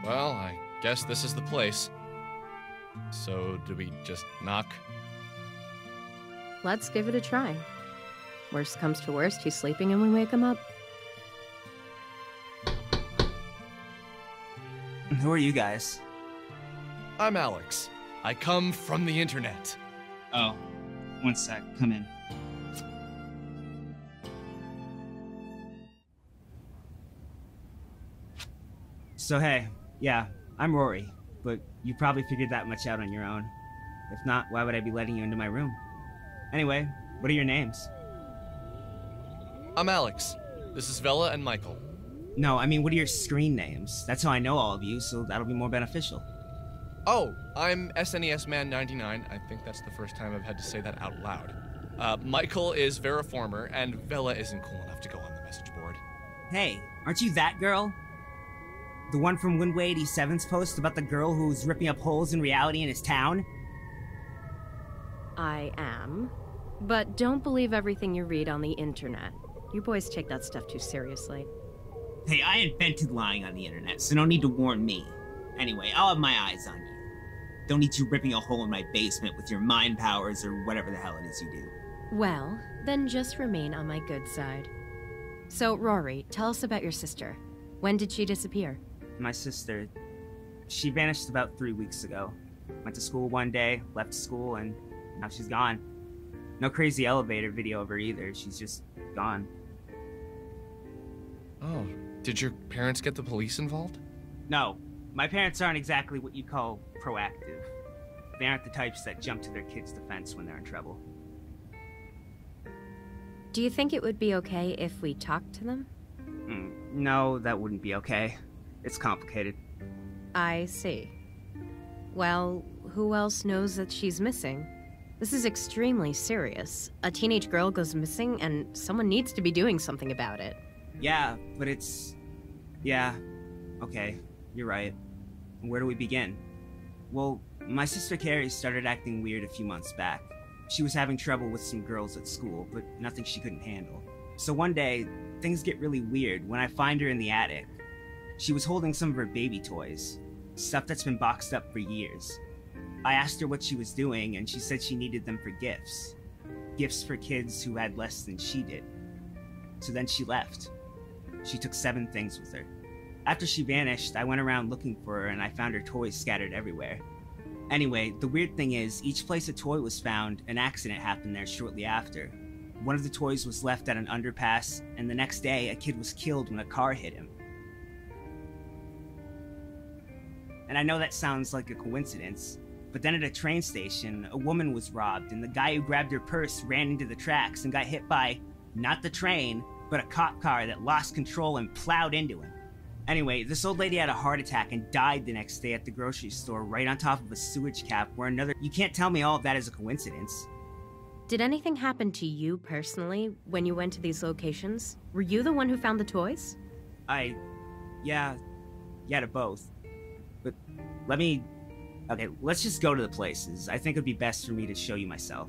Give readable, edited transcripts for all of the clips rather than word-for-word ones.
Well, I guess this is the place. So, do we just knock? Let's give it a try. Worst comes to worst, he's sleeping and we wake him up. Who are you guys? I'm Alex. I come from the internet. Oh, one sec. Come in. So hey, yeah, I'm Rory, but you probably figured that much out on your own. If not, why would I be letting you into my room? Anyway, what are your names? I'm Alex. This is Vela and Michael. No, I mean, what are your screen names? That's how I know all of you, so that'll be more beneficial. Oh, I'm SNES Man 99. I think that's the first time I've had to say that out loud. Michael is Veriformer, and Vela isn't cool enough to go on the message board. Hey, aren't you that girl? The one from Windway 87's post about the girl who's ripping up holes in reality in his town? I am. But don't believe everything you read on the internet. You boys take that stuff too seriously. Hey, I invented lying on the internet, so no need to warn me. Anyway, I'll have my eyes on you. Don't need you ripping a hole in my basement with your mind powers or whatever the hell it is you do. Well, then just remain on my good side. So, Rory, tell us about your sister. When did she disappear? My sister, she vanished about 3 weeks ago. Went to school one day, left school, and now she's gone. No crazy elevator video of her either, she's just gone. Oh, did your parents get the police involved? No, my parents aren't exactly what you call proactive. They aren't the types that jump to their kids' defense when they're in trouble. Do you think it would be okay if we talked to them? No, that wouldn't be okay. It's complicated. I see. Well, who else knows that she's missing? This is extremely serious. A teenage girl goes missing, and someone needs to be doing something about it. Yeah, but it's... Yeah, okay, you're right. Where do we begin? Well, my sister Carrie started acting weird a few months back. She was having trouble with some girls at school, but nothing she couldn't handle. So one day, things get really weird when I find her in the attic. She was holding some of her baby toys, stuff that's been boxed up for years. I asked her what she was doing, and she said she needed them for gifts. Gifts for kids who had less than she did. So then she left. She took 7 things with her. After she vanished, I went around looking for her, and I found her toys scattered everywhere. Anyway, the weird thing is, each place a toy was found, an accident happened there shortly after. One of the toys was left at an underpass, and the next day, a kid was killed when a car hit him. And I know that sounds like a coincidence, but then at a train station, a woman was robbed, and the guy who grabbed her purse ran into the tracks and got hit by, not the train, but a cop car that lost control and plowed into him. Anyway, this old lady had a heart attack and died the next day at the grocery store right on top of a sewage cap where another... You can't tell me all of that is a coincidence. Did anything happen to you personally when you went to these locations? Were you the one who found the toys? Yeah, to both. But let me... Okay, let's just go to the places. I think it'd be best for me to show you myself.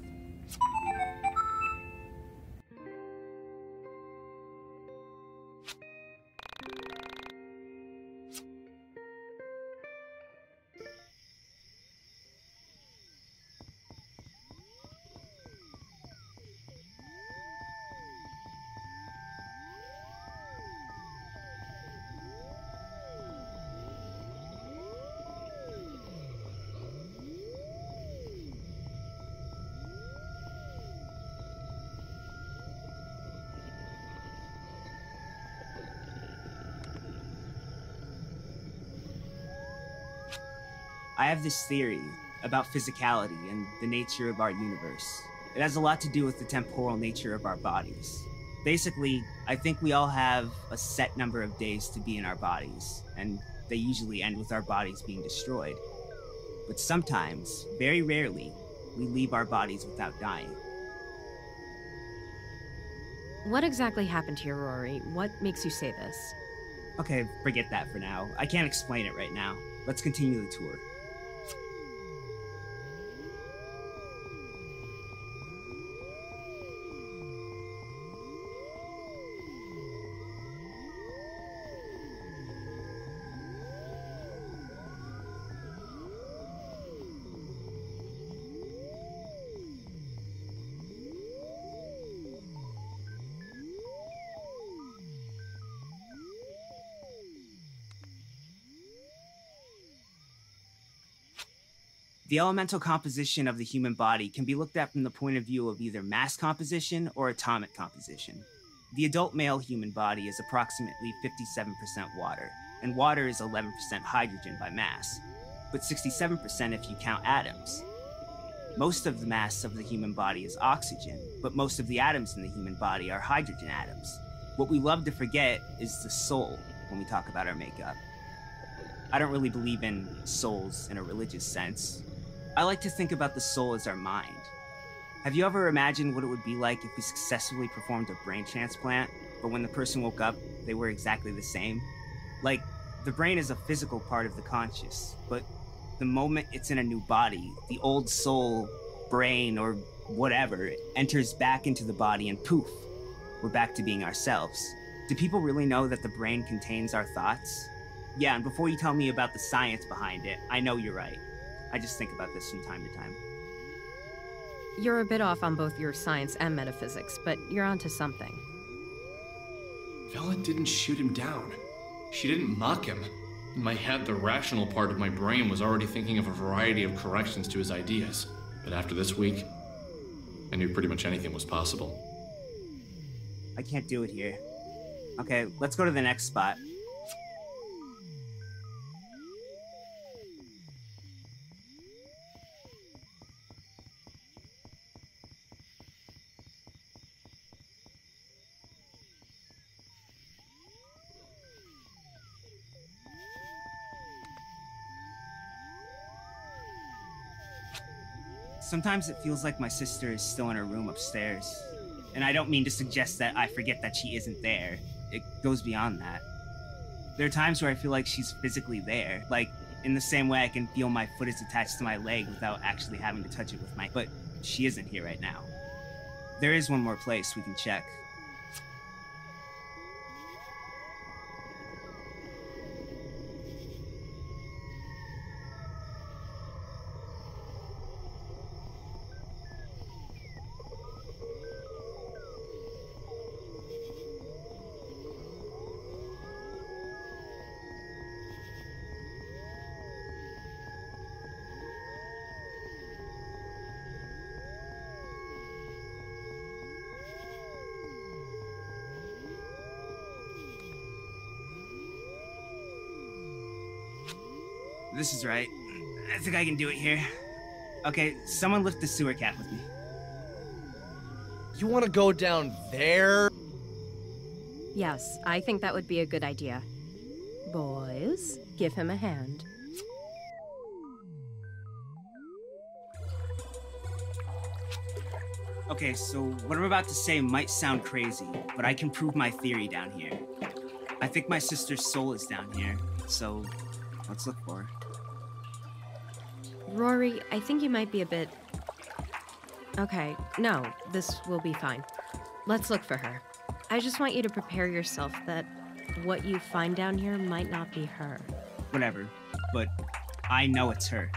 I have this theory about physicality and the nature of our universe. It has a lot to do with the temporal nature of our bodies. Basically, I think we all have a set number of days to be in our bodies, and they usually end with our bodies being destroyed. But sometimes, very rarely, we leave our bodies without dying. What exactly happened to you, Rory? What makes you say this? Okay, forget that for now. I can't explain it right now. Let's continue the tour. The elemental composition of the human body can be looked at from the point of view of either mass composition or atomic composition. The adult male human body is approximately 57% water, and water is 11% hydrogen by mass, but 67% if you count atoms. Most of the mass of the human body is oxygen, but most of the atoms in the human body are hydrogen atoms. What we love to forget is the soul when we talk about our makeup. I don't really believe in souls in a religious sense. I like to think about the soul as our mind. Have you ever imagined what it would be like if we successfully performed a brain transplant, but when the person woke up, they were exactly the same? Like, the brain is a physical part of the conscious, but the moment it's in a new body, the old soul, brain, or whatever enters back into the body and poof, we're back to being ourselves. Do people really know that the brain contains our thoughts? Yeah, and before you tell me about the science behind it, I know you're right. I just think about this from time to time. You're a bit off on both your science and metaphysics, but you're onto something. Vela didn't shoot him down. She didn't mock him. In my head, the rational part of my brain was already thinking of a variety of corrections to his ideas. But after this week, I knew pretty much anything was possible. I can't do it here. Okay, let's go to the next spot. Sometimes it feels like my sister is still in her room upstairs. And I don't mean to suggest that I forget that she isn't there. It goes beyond that. There are times where I feel like she's physically there. Like, in the same way I can feel my foot is attached to my leg without actually having to touch it with my... But she isn't here right now. There is one more place we can check. This is right. I think I can do it here. Okay, someone lift the sewer cap with me. You want to go down there? Yes, I think that would be a good idea. Boys, give him a hand. Okay, so what I'm about to say might sound crazy, but I can prove my theory down here. I think my sister's soul is down here, so let's look for her. Rory, I think you might be a bit... Okay, no, this will be fine. Let's look for her. I just want you to prepare yourself that what you find down here might not be her. Whatever, but I know it's her.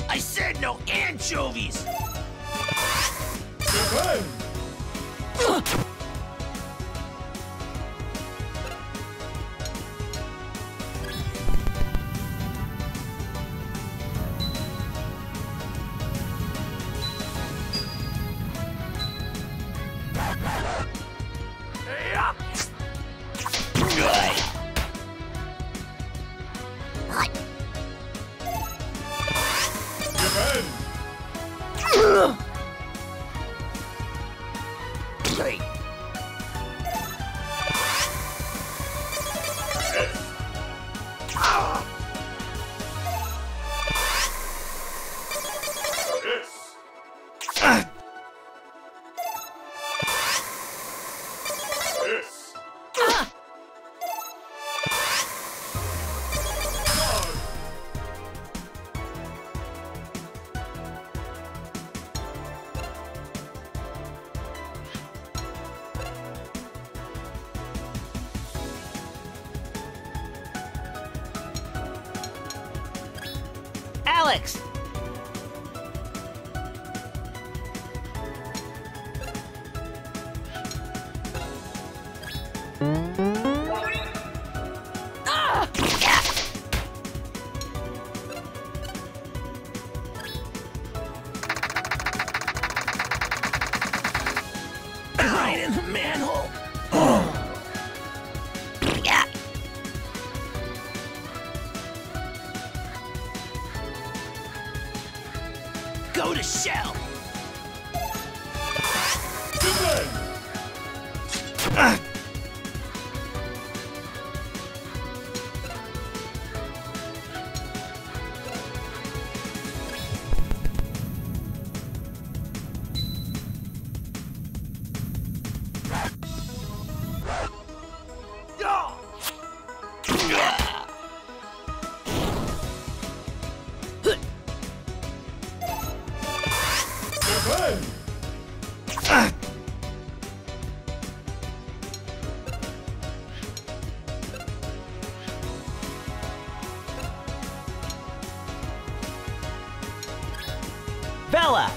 I said no anchovies! Alex! Right in the manhole. Go to shell. Bella!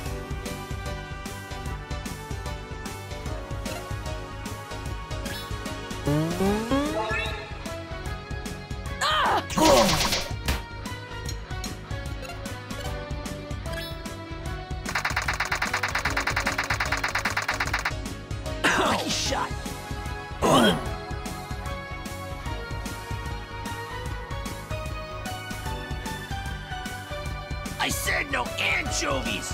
Lucky shot. I said no anchovies!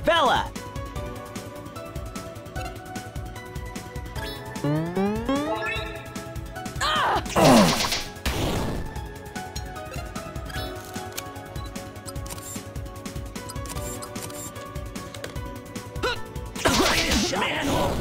Bella! Manhole!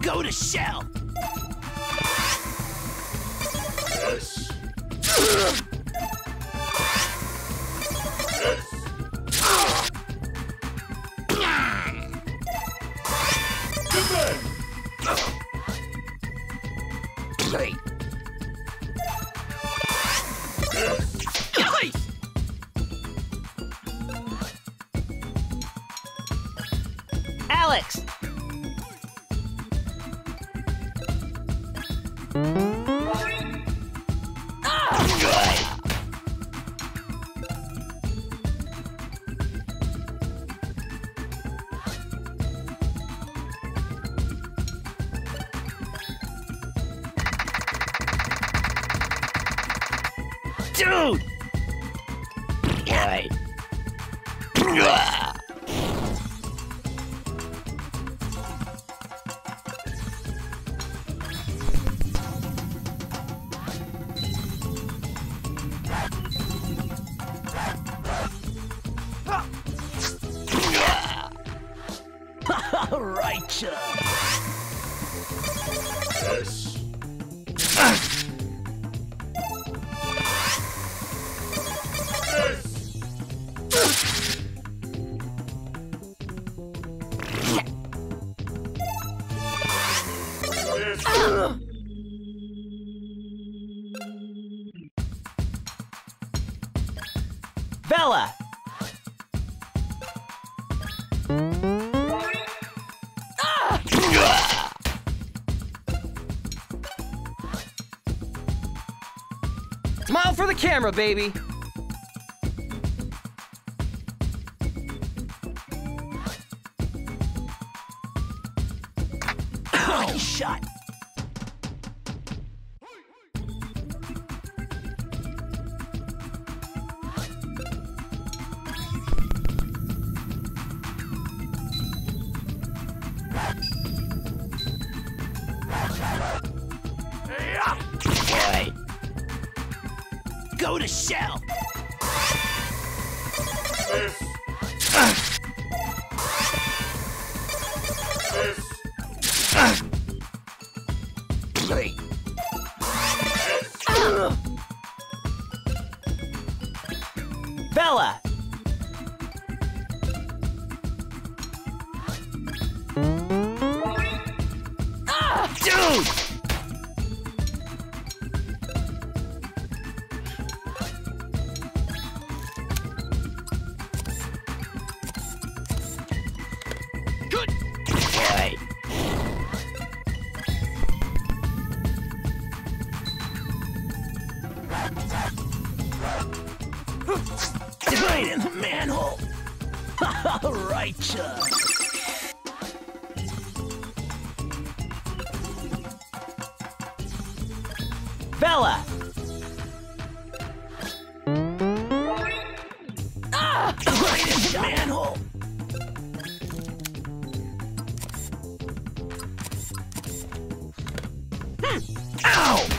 Go to shell! Yes. Alex! Dude! Right. Right, Yes. Bella! Smile for the camera, baby! Lucky shot! Right. Go to shell! Bella! Dude! Good! Right. Right in the manhole! Right, Bella! Right into the manhole! Ow!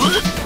Ugh!